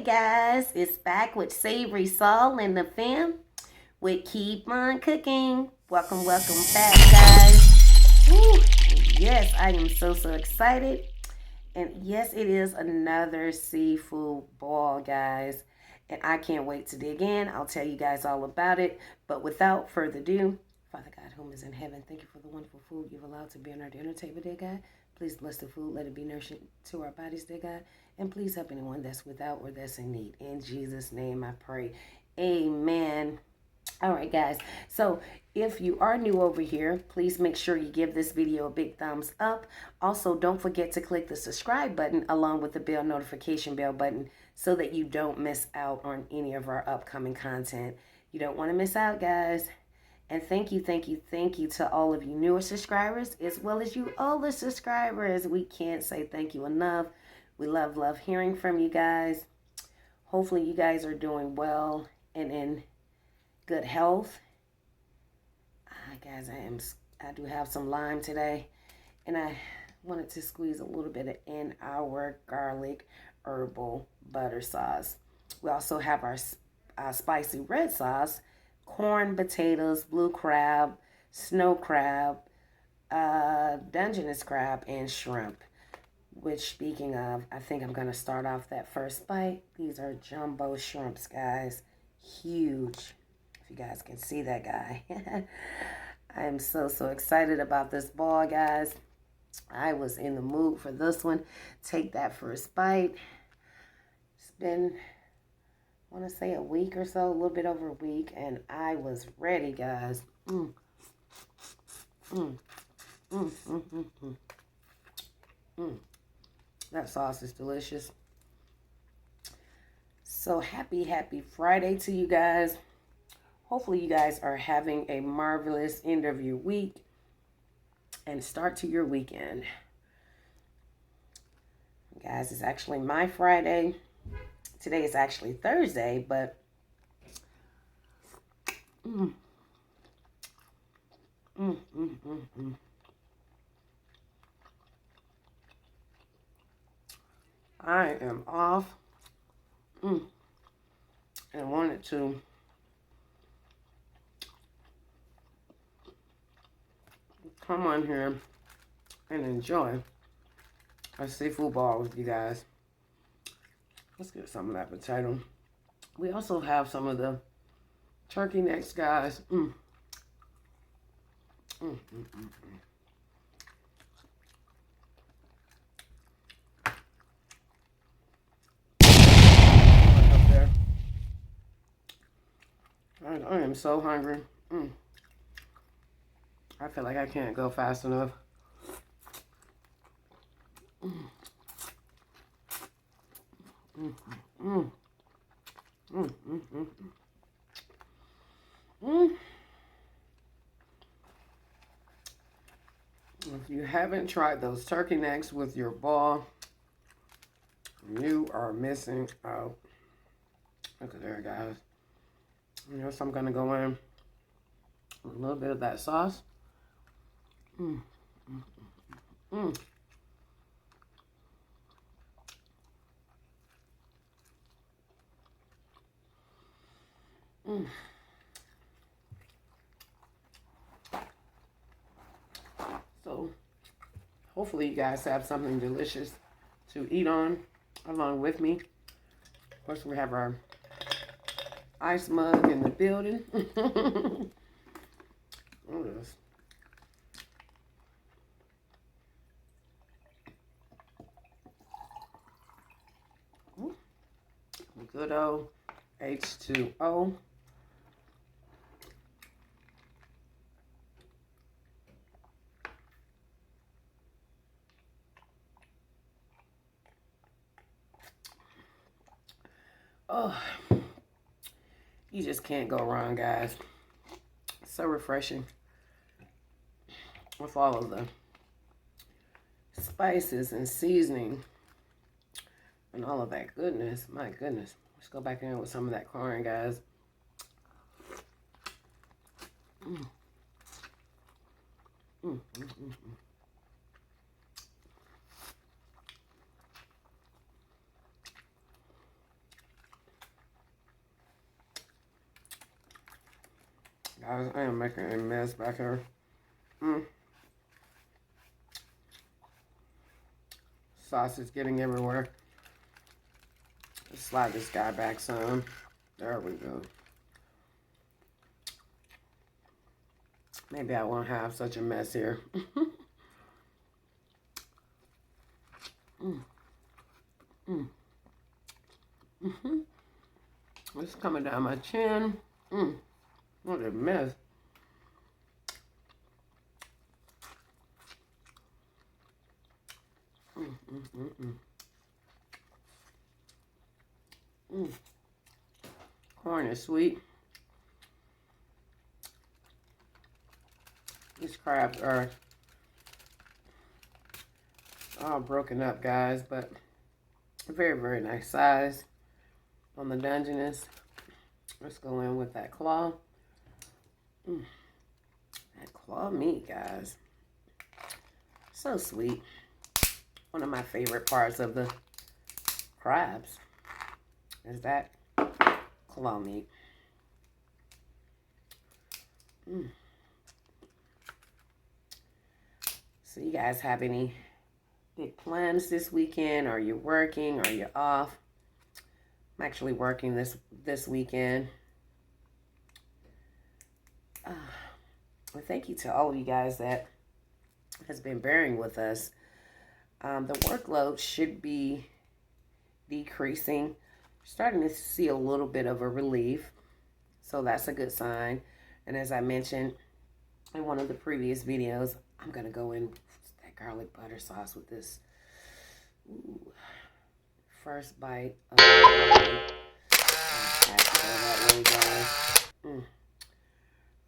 guys, it's back with SavorySal and the fam with Keep On Cooking. Welcome back, guys. Woo. Yes, I am so excited. And yes, it is another seafood ball, guys. And I can't wait to dig in. I'll tell you guys all about it. But without further ado, Father God, whom is in heaven, thank you for the wonderful food you've allowed to be on our dinner table, dear God. Please bless the food. Let it be nourishing to our bodies, dear God. And please help anyone that's without or that's in need. In Jesus' name I pray. Amen. All right, guys. So if you are new over here, please make sure you give this video a big thumbs up. Also, don't forget to click the subscribe button along with the bell notification bell button so that you don't miss out on any of our upcoming content. You don't want to miss out, guys. And thank you to all of you newer subscribers as well as you older subscribers. We can't say thank you enough. We love hearing from you guys. Hopefully you guys are doing well and in good health. Guys, I do have some lime today, and I wanted to squeeze a little bit in our garlic herbal butter sauce. We also have our spicy red sauce, corn, potatoes, blue crab, snow crab, Dungeness crab, and shrimp. Which, speaking of, I think I'm going to start off that first bite. These are jumbo shrimps, guys. Huge. If you guys can see that guy. I am so excited about this ball, guys. I was in the mood for this one. Take that first bite. It's been, I want to say a week or so, a little bit over a week, and I was ready, guys. That sauce is delicious. So happy Friday to you guys. Hopefully you guys are having a marvelous end of your week and start to your weekend. Guys, it's actually my Friday. Today is actually Thursday, but I am off and wanted to come on here and enjoy a seafood ball with you guys. Let's get some of that potato. We also have some of the turkey necks, guys. Up there. I am so hungry. I feel like I can't go fast enough. If you haven't tried those turkey necks with your ball, you are missing out. Look at there, guys. You know, so I'm going to go in with a little bit of that sauce. So, hopefully you guys have something delicious to eat on along with me. Of course, we have our ice mug in the building. Look at this. Good old H2O. Oh, you just can't go wrong, guys. So refreshing with all of the spices and seasoning and all of that goodness. My goodness. Let's go back in with some of that corn, guys. Guys, I am making a mess back here. Sauce is getting everywhere. Let's slide this guy back some. There we go. Maybe I won't have such a mess here. It's coming down my chin. What a mess. Corn is sweet. These crabs are all broken up, guys, but very, very nice size on the Dungeness. Let's go in with that claw. That claw meat, guys. So sweet. One of my favorite parts of the crabs is that claw meat. So you guys have any big plans this weekend? Are you working? Are you off? I'm actually working this weekend. Well, thank you to all of you guys that has been bearing with us. The workload should be decreasing. Starting to see a little bit of a relief. So that's a good sign. And as I mentioned in one of the previous videos, I'm going to go in with that garlic butter sauce with this. Ooh. First bite of the that way, guys.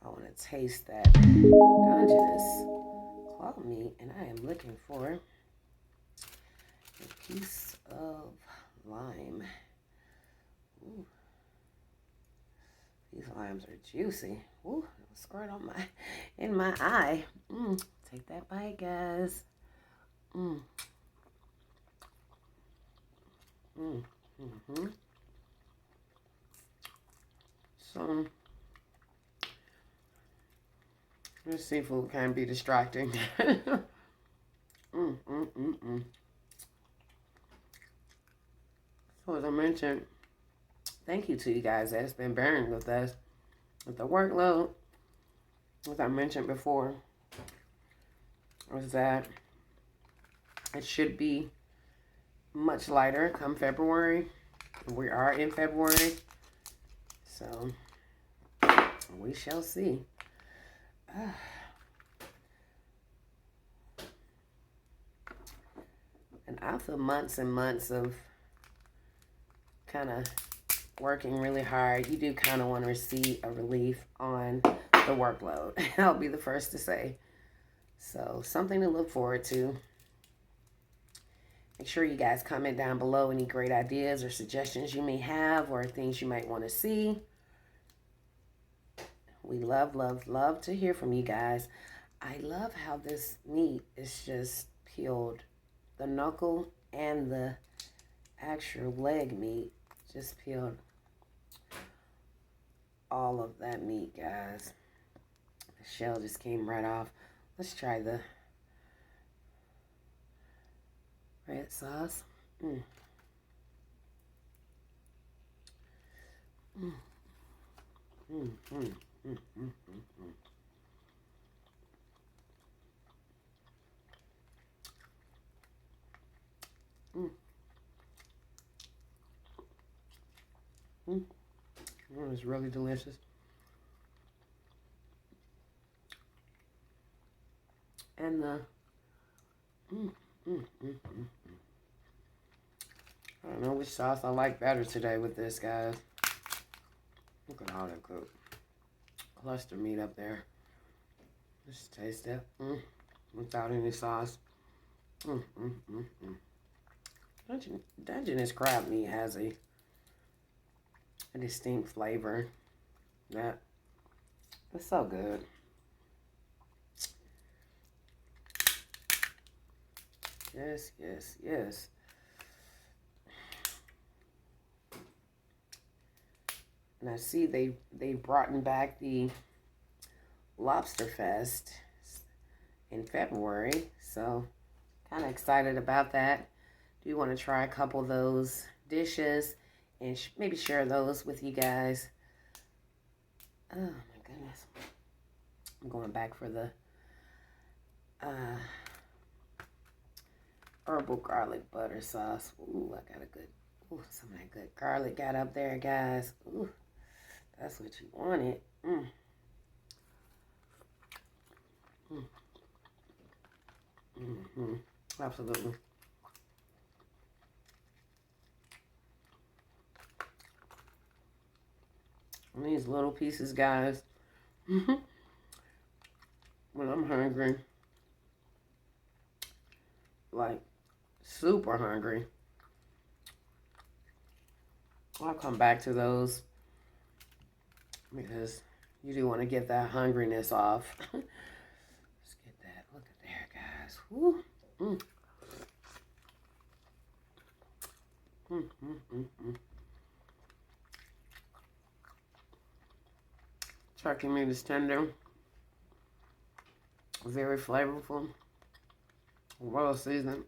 I want to taste that Dungeness claw meat, and I am looking for a piece of lime. Ooh. These limes are juicy. Ooh, it'll squirt on in my eye. Take that bite, guys. So this seafood can be distracting. So as I mentioned, thank you to you guys that's been bearing with us with the workload. As I mentioned before, was that it should be much lighter come February. We are in February, so we shall see. And after months and months of kind of working really hard, you do kind of want to receive a relief on the workload. I'll be the first to say. So something to look forward to. Make sure you guys comment down below any great ideas or suggestions you may have or things you might want to see. We love, love, love to hear from you guys. I love how this meat is just peeled. The knuckle and the actual leg meat just peeled all of that meat, guys. The shell just came right off. Let's try the red sauce. It was really delicious. And the I don't know which sauce I like better today with this, guys. Look at all that good cluster meat up there. Just taste it. Without any sauce. Dungeness crab meat has a distinct flavor. That it's so good. Yes, yes, yes. And I see they brought back the Lobster Fest in February. So kind of excited about that. Do want to try a couple of those dishes and maybe share those with you guys. Oh my goodness. I'm going back for the herbal garlic butter sauce. Ooh, I got a good, some of that good garlic got up there, guys. Ooh, that's what you wanted. Absolutely. And these little pieces, guys. When I'm hungry, like super hungry, I'll come back to those because you do want to get that hungriness off. Let's get that. Look at there, guys. Woo. Turkey meat is tender, very flavorful, well seasoned.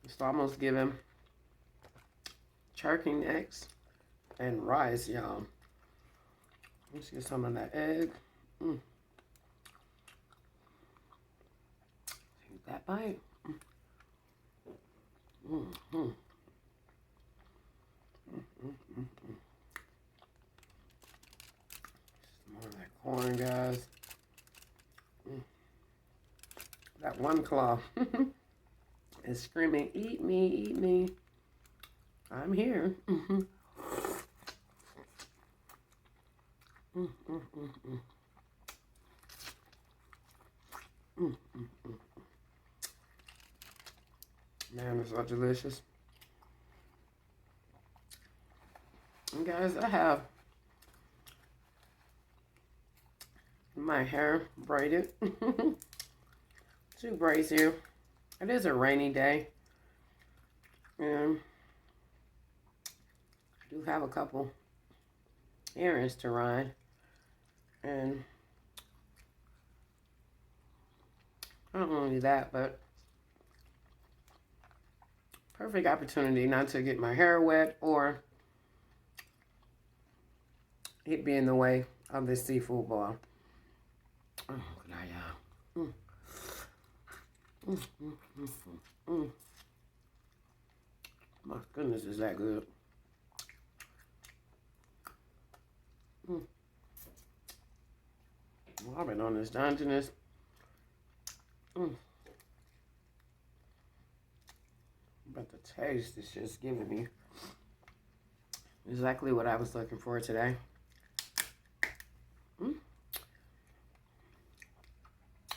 It's almost giving turkey necks and rice, y'all. Let's get some of that egg. Take that bite. More of that corn, guys. That one claw is screaming, "Eat me, eat me." I'm here. Man, it's so delicious. And guys, I have my hair braided. 2 braids here. It is a rainy day. And I do have a couple errands to run. And not only that, but perfect opportunity not to get my hair wet or it be in the way of this seafood boil. Oh, good night, y'all. My goodness, is that good? Well, I've been on this Dungeness. But the taste is just giving me exactly what I was looking for today.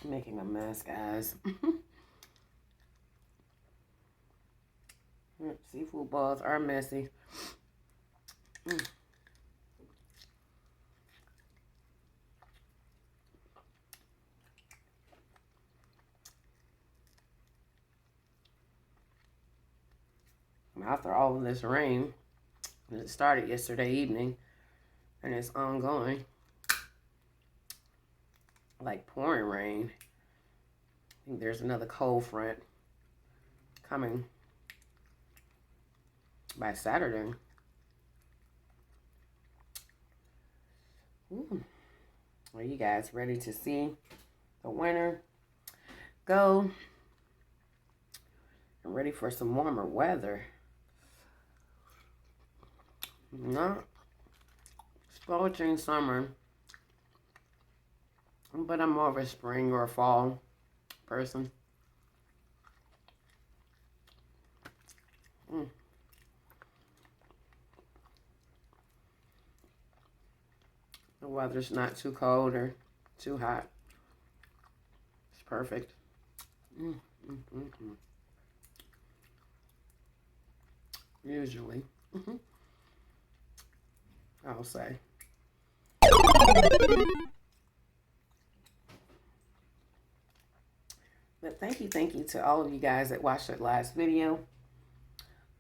Making a mess, guys. Seafood balls are messy. After all of this rain, it started yesterday evening, and it's ongoing, like pouring rain. I think there's another cold front coming by Saturday. Are you guys ready to see the winter go? I'm ready for some warmer weather. Not scorching summer, but I'm more of a spring or fall person. The weather's not too cold or too hot. It's perfect. Usually. I'll say. But thank you to all of you guys that watched that last video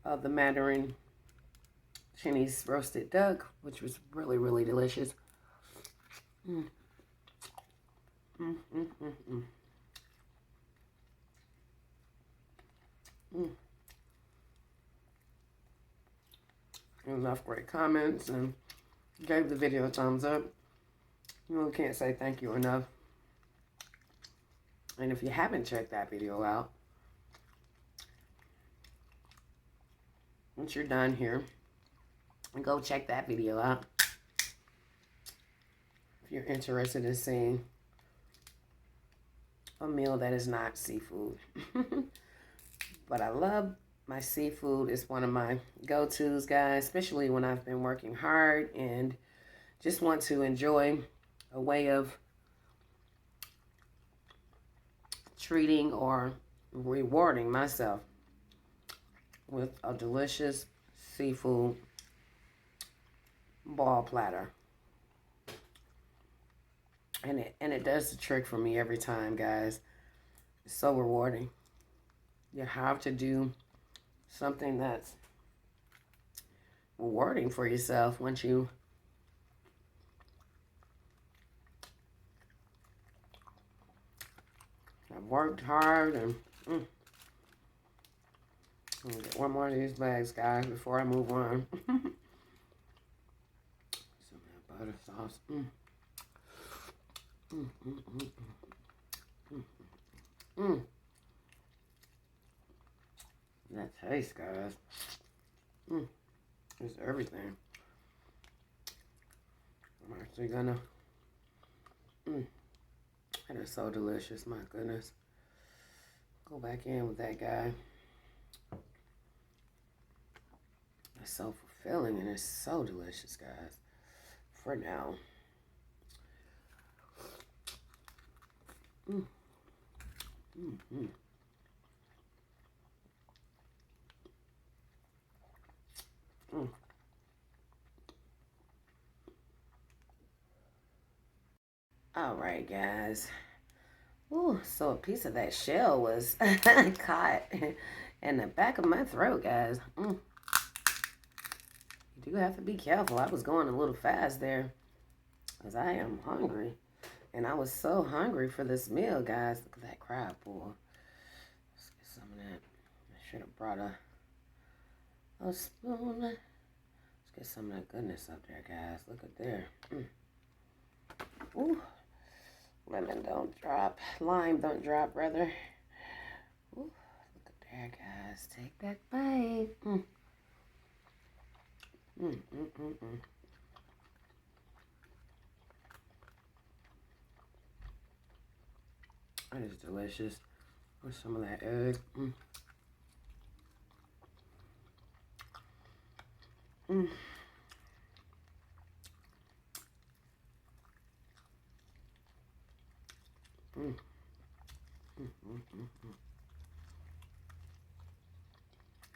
of the Mandarin Chinese roasted duck, which was really, really delicious. Mm. Mm, mm, mm, mm. Mm. Enough great comments and gave the video a thumbs up. You really can't say thank you enough. And if you haven't checked that video out, once you're done here, go check that video out. If you're interested in seeing a meal that is not seafood. But I love my seafood. It's one of my go-tos, guys, especially when I've been working hard and just want to enjoy a way of treating or rewarding myself with a delicious seafood ball platter. And it does the trick for me every time, guys. It's so rewarding. You have to do something that's rewarding for yourself once you have worked hard. And I'm gonna get one more of these bags, guys, before I move on. Some of that butter sauce. That taste, guys. It's everything. I'm actually gonna. That is so delicious, my goodness. Go back in with that guy. It's so fulfilling and it's so delicious, guys. For now. All right, guys. Ooh, so a piece of that shell was caught in the back of my throat, guys. You do have to be careful. I was going a little fast there because I am hungry. And I was so hungry for this meal, guys. Look at that crab boil. Let's get some of that. I should have brought a spoon. Let's get some of that goodness up there, guys. Look at there. Ooh. Lemon don't drop. Lime don't drop, rather. Ooh. Look at there, guys. Take that bite. That is delicious. With some of that egg.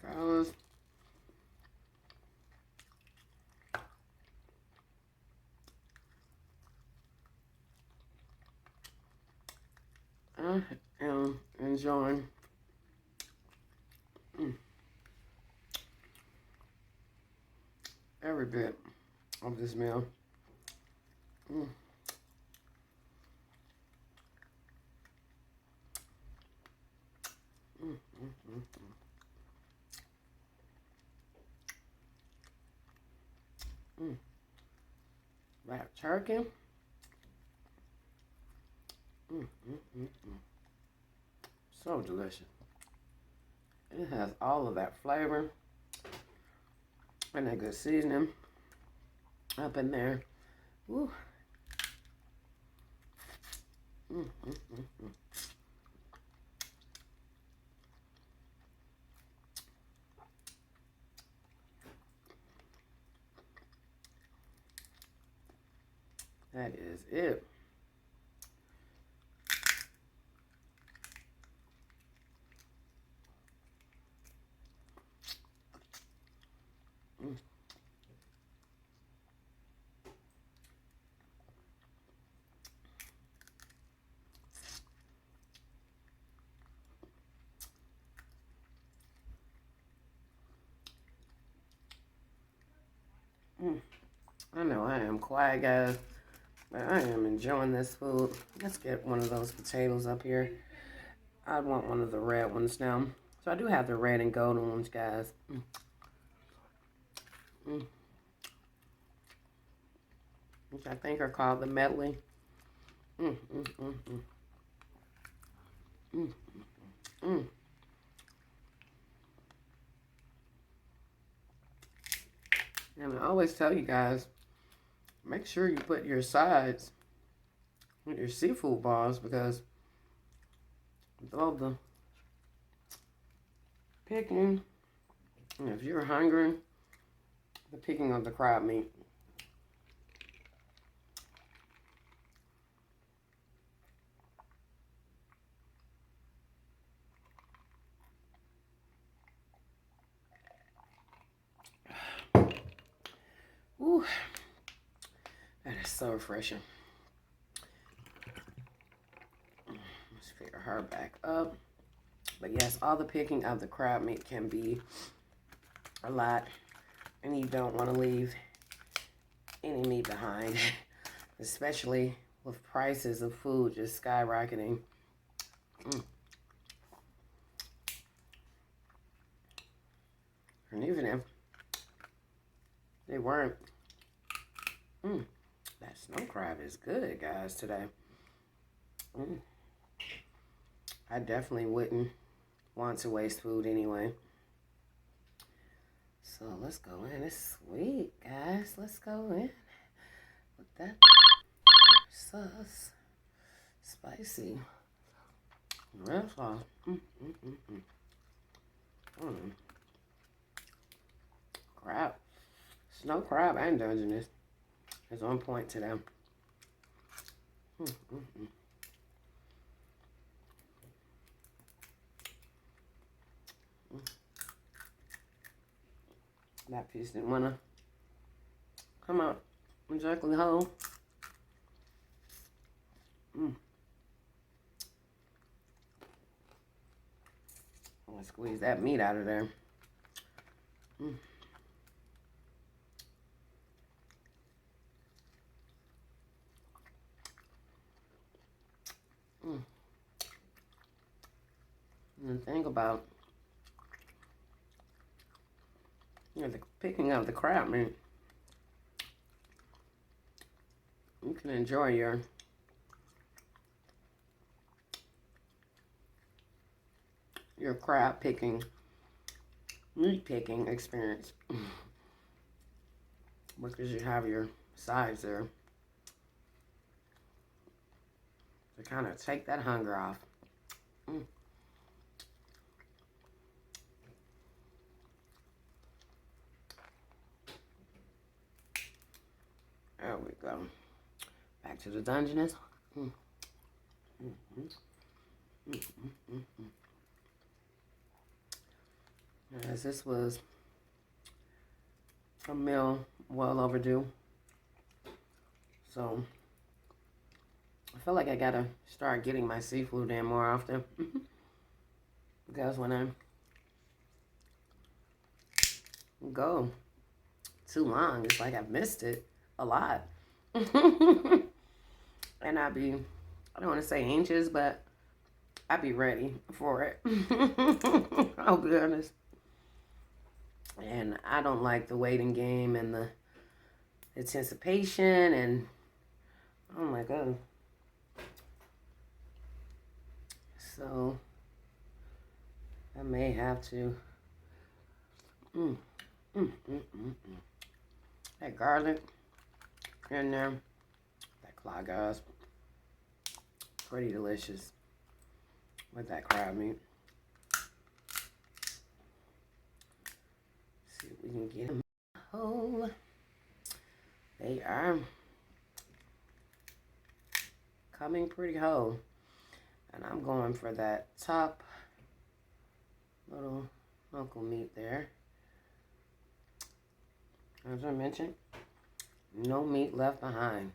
Guys. I am enjoying every bit of this meal. That turkey. So delicious. It has all of that flavor and that good seasoning up in there. Woo. That is it. am quiet, guys. But I am enjoying this food. Let's get one of those potatoes up here. I want one of the red ones now. So I do have the red and golden ones, guys. Which I think are called the medley. And I always tell you guys, make sure you put your sides with your seafood balls, because with all the picking, and if you're hungry, the picking of the crab meat. Ooh, that is so refreshing. Let's figure her back up. But yes, all the picking of the crab meat can be a lot, and you don't want to leave any meat behind, especially with prices of food just skyrocketing. And even if they weren't, that snow crab is good, guys, today. I definitely wouldn't want to waste food anyway. So let's go in. It's sweet, guys. Let's go in with that sauce. Spicy. Red sauce. Crab. Snow crab and Dungeness is on point to them. That piece didn't want to come out exactly whole. I'm going to squeeze that meat out of there. And the thing about, the picking of the crab meat, you can enjoy your crab picking, meat picking experience, because you have your sides there to kind of take that hunger off. There we go. Back to the Dungeness. As this was a meal well overdue. So I feel like I gotta start getting my seafood in more often. Because when I go too long, it's like I've missed it a lot. And I don't want to say anxious, but I be ready for it. I'll be honest. And I don't like the waiting game and the anticipation, and oh my god. So I may have to that garlic in there, that claw, guys, pretty delicious with that crab meat. See if we can get them whole. They are coming pretty whole, and I'm going for that top little knuckle meat there. As I mentioned, no meat left behind.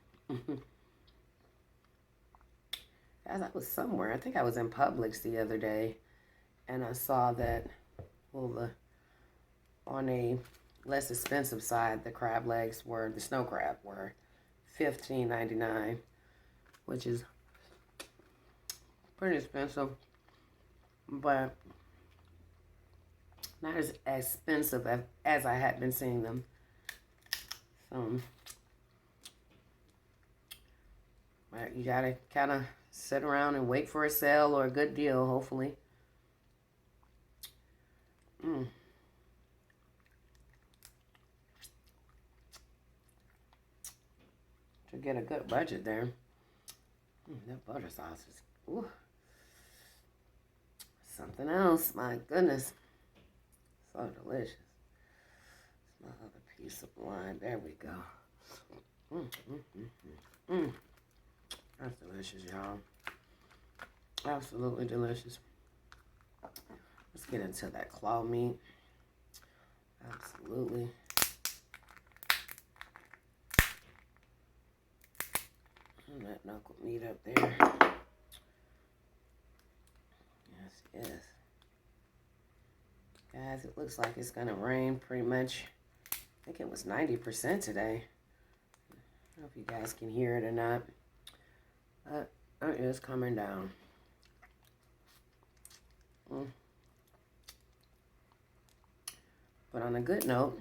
Guys, I was somewhere. I think I was in Publix the other day, and I saw that, well, on a less expensive side, the crab legs were, the snow crab were $15.99, which is pretty expensive, but not as expensive as I had been seeing them. So, but you gotta kind of sit around and wait for a sale or a good deal, hopefully. To get a good budget there. That butter sauce is something else. My goodness. So delicious. My other piece of wine. There we go. That's delicious, y'all. Absolutely delicious. Let's get into that claw meat. Absolutely. And that knuckle meat up there. Yes. Guys, it looks like it's going to rain pretty much. I think it was 90% today. I don't know if you guys can hear it or not. But it is coming down. But on a good note,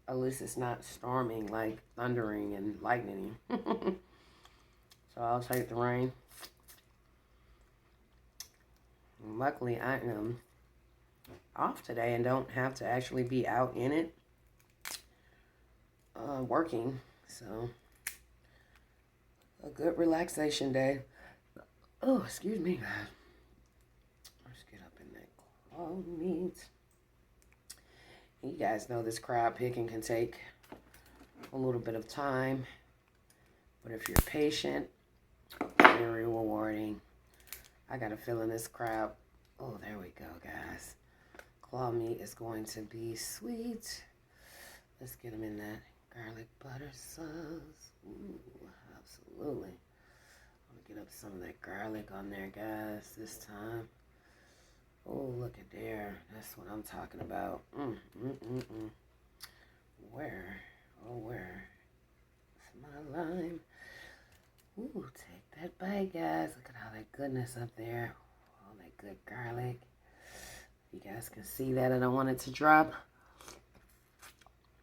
at least it's not storming, like thundering and lightning. So I'll take the rain. And luckily, I am off today and don't have to actually be out in it working. So a good relaxation day. Oh, excuse me, guys. Let's get up in that claw meat. You guys know this crab picking can take a little bit of time, but if you're patient, very rewarding. I got a feeling this crab. Oh, there we go, guys. Claw meat is going to be sweet. Let's get them in that garlic butter sauce. Ooh, absolutely. I'm gonna get up some of that garlic on there, guys, this time. Oh, look at there. That's what I'm talking about. Where? Oh, where? It's my lime. Ooh, take that bite, guys. Look at all that goodness up there. All that good garlic. You guys can see that. I don't want it to drop.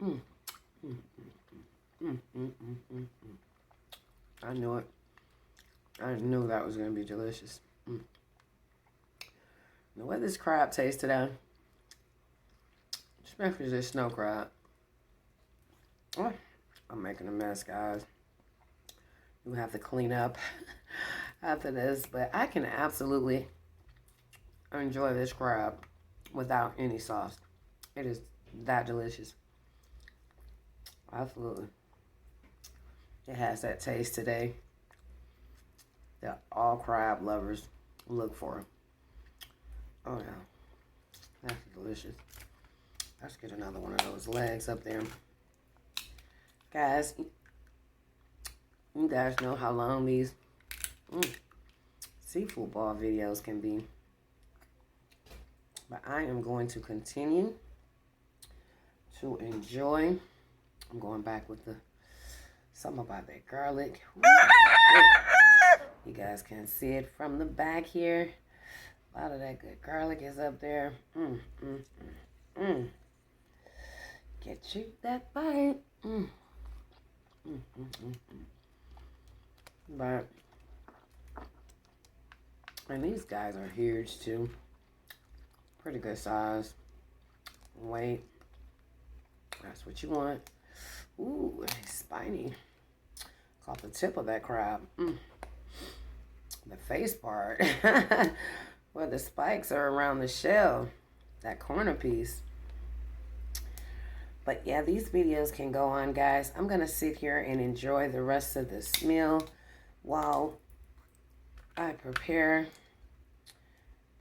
I knew it. I knew that was going to be delicious. The way this crab tastes today, especially this snow crab. Oh, I'm making a mess, guys. You have to clean up after this, but I can absolutely enjoy this crab without any sauce. It is that delicious. Absolutely. It has that taste today that all crab lovers look for. Oh yeah, that's delicious. Let's get another one of those legs up there. Guys, you guys know how long these seafood ball videos can be. But I am going to continue to enjoy. I'm going back with something about that garlic. You guys can see it from the back here. A lot of that good garlic is up there. Get you that bite. But, and these guys are huge too. Pretty good size. Weight. That's what you want. Ooh, it's spiny. Caught the tip of that crab. The face part. Where the spikes are around the shell. That corner piece. But yeah, these videos can go on, guys. I'm going to sit here and enjoy the rest of this meal while I prepare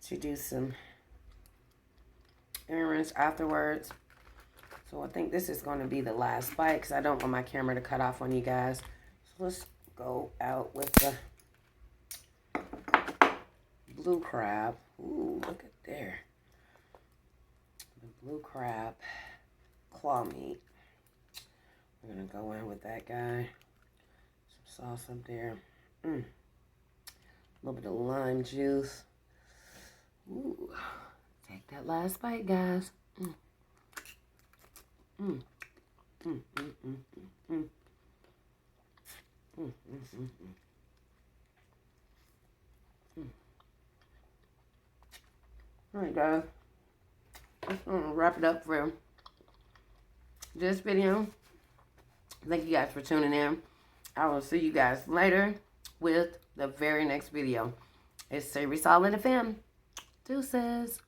to do some errands afterwards. So I think this is going to be the last bite because I don't want my camera to cut off on you guys. So let's go out with the blue crab. Ooh, look at there. The blue crab claw meat. We're going to go in with that guy. sauce up there. A little bit of lime juice. Ooh. Take that last bite, guys. Alright, guys. I'm going to wrap it up for this video. Thank you guys for tuning in. I will see you guys later with the very next video. It's SavorySal and the fam. Deuces.